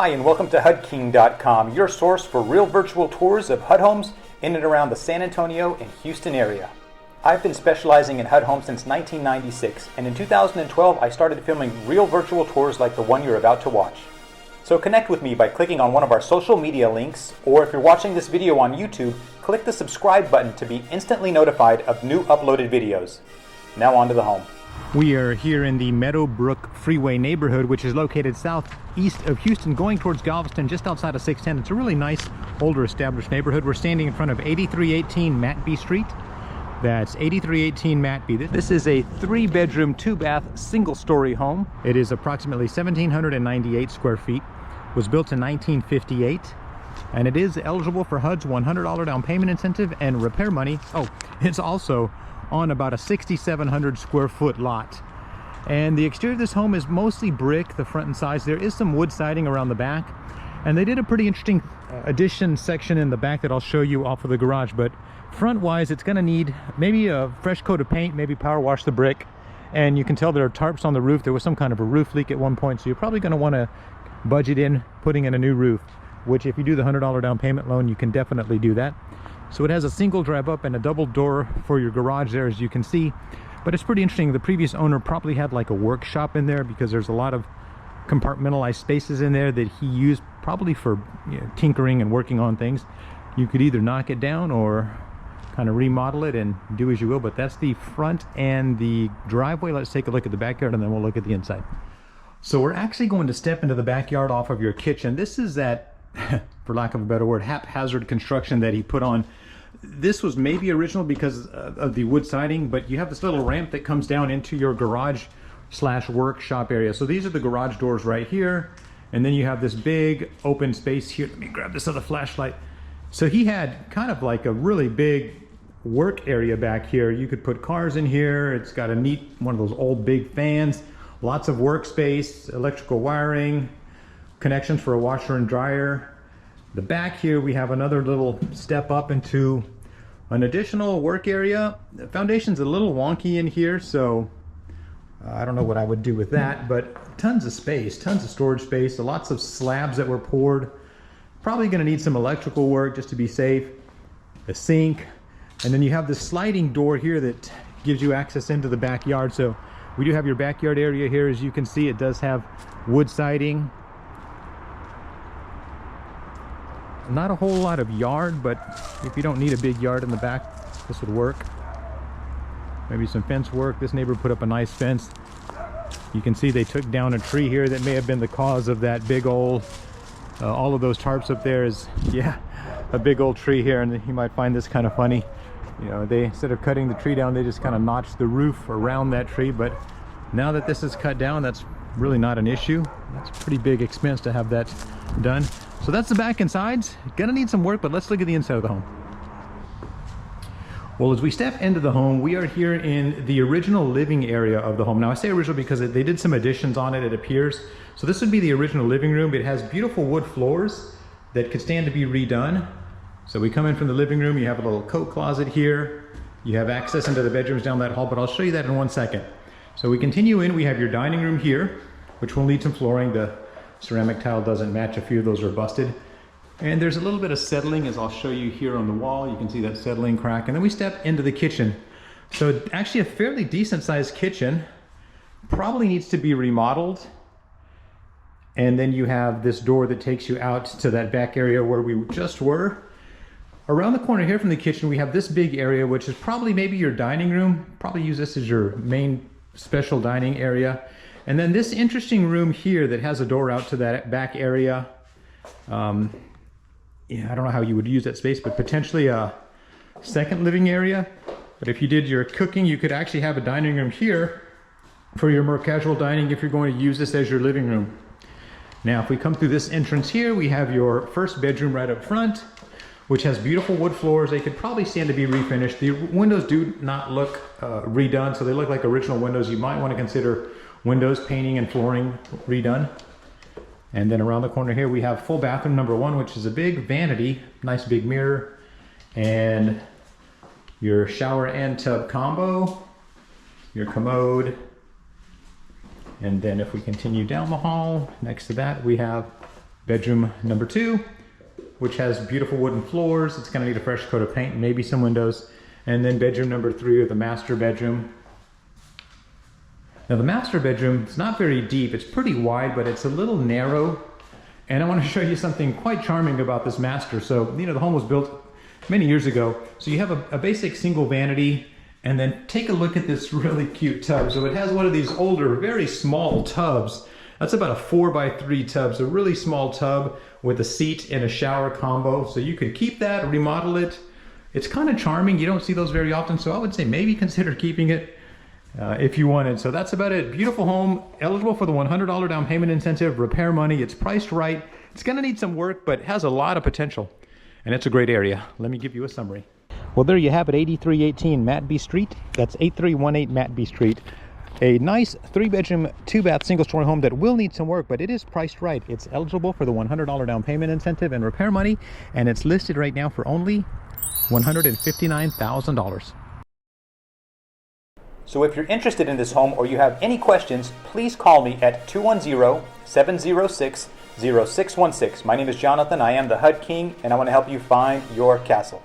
Hi, and welcome to HUDking.com, your source for real virtual tours of HUD homes in and around the San Antonio and Houston area. I've been specializing in HUD homes since 1996, and in 2012 I started filming real virtual tours like the one you're about to watch. So connect with me by clicking on one of our social media links, or if you're watching this video on YouTube, click the subscribe button to be instantly notified of new uploaded videos. Now on to the home. We are here in the Meadowbrook Freeway neighborhood, which is located southeast of Houston, going towards Galveston, just outside of 610. It's a really nice, older, established neighborhood. We're standing in front of 8318 Mattby Street. That's 8318 Mattby. This is a 3-bedroom, 2-bath, single-story home. It is approximately 1,798 square feet. Was built in 1958, and it is eligible for HUD's $100 down payment incentive and repair money. Oh, it's also on about a 6,700 square foot lot. And the exterior of this home is mostly brick, the front and sides. There is some wood siding around the back, and they did a pretty interesting addition section in the back that I'll show you off of the garage. But front wise, it's going to need maybe a fresh coat of paint, maybe power wash the brick, and you can tell there are tarps on the roof. There was some kind of a roof leak at one point, so you're probably going to want to budget in putting in a new roof, which if you do the $100 down payment loan, you can definitely do that. So it has a single drive up and a double door for your garage there, as you can see. But it's pretty interesting. The previous owner probably had like a workshop in there, because there's a lot of compartmentalized spaces in there that he used probably for, you know, tinkering and working on things. You could either knock it down or kind of remodel it and do as you will. But that's the front and the driveway. Let's take a look at the backyard and then we'll look at the inside. So we're actually going to step into the backyard off of your kitchen. This is that, for lack of a better word, haphazard construction that he put on. This was maybe original because of the wood siding, but you have this little ramp that comes down into your garage slash workshop area. So these are the garage doors right here, and then you have this big open space here. Let me grab this other flashlight. So he had kind of like a really big work area back here. You could put cars in here. It's got a neat, one of those old big fans, lots of workspace, electrical wiring, connections for a washer and dryer. The back here we have another little step up into an additional work area. The foundation's a little wonky in here, so I don't know what I would do with that, but tons of space, tons of storage space, lots of slabs that were poured. Probably going to need some electrical work just to be safe. A sink, and then you have this sliding door here that gives you access into the backyard. So we do have your backyard area here. As you can see, it does have wood siding. Not a whole lot of yard, but if you don't need a big yard in the back, this would work. Maybe some fence work. This neighbor put up a nice fence. You can see they took down a tree here that may have been the cause of that big old, all of those tarps up there is, yeah, a big old tree here. And you might find this kind of funny. You know, they, instead of cutting the tree down, they just kind of notched the roof around that tree. But now that this is cut down, that's really not an issue. That's a pretty big expense to have that done. So that's the back and sides. Gonna need some work, but let's look at the inside of the home. Well, as we step into the home, we are here in the original living area of the home. Now I say original because they did some additions on it, it appears. So this would be the original living room. It has beautiful wood floors that could stand to be redone. So we come in from the living room, you have a little coat closet here. You have access into the bedrooms down that hall, but I'll show you that in one second. So we continue in, we have your dining room here, which will need some flooring. The ceramic tile doesn't match, a few of those are busted. And there's a little bit of settling, as I'll show you here on the wall. You can see that settling crack. And then we step into the kitchen. So actually a fairly decent sized kitchen, probably needs to be remodeled. And then you have this door that takes you out to that back area where we just were. Around the corner here from the kitchen, we have this big area, which is probably maybe your dining room. Probably use this as your main special dining area. And then this interesting room here that has a door out to that back area. Yeah, I don't know how you would use that space, but potentially a second living area. But if you did your cooking, you could actually have a dining room here for your more casual dining if you're going to use this as your living room. Now, if we come through this entrance here, we have your first bedroom right up front, which has beautiful wood floors. They could probably stand to be refinished. The windows do not look redone, so they look like original windows. You might want to consider windows, painting, and flooring redone. And then around the corner here, we have full bathroom number 1, which is a big vanity, nice big mirror, and your shower and tub combo, your commode. And then if we continue down the hall, next to that, we have Bedroom number 2, which has beautiful wooden floors. It's gonna need a fresh coat of paint, maybe some windows. And then bedroom number 3, or the master bedroom. Now the master bedroom is not very deep. It's pretty wide, but it's a little narrow. And I want to show you something quite charming about this master. So, you know, the home was built many years ago. So you have a basic single vanity, and then take a look at this really cute tub. So it has one of these older, very small tubs. That's about a 4x3 tub, so a really small tub with a seat and a shower combo. So you could keep that, remodel it. It's kind of charming. You don't see those very often, so I would say maybe consider keeping it if you wanted. So that's about it. Beautiful home, eligible for the $100 down payment incentive, repair money. It's priced right. It's gonna need some work, but has a lot of potential. And it's a great area. Let me give you a summary. Well, there you have it, 8318 Mattby Street. That's 8318 Mattby Street. A nice 3-bedroom, 2-bath, single-story home that will need some work, but it is priced right. It's eligible for the $100 down payment incentive and repair money, and it's listed right now for only $159,000. So if you're interested in this home or you have any questions, please call me at 210-706-0616. My name is Jonathan. I am the HUD King, and I want to help you find your castle.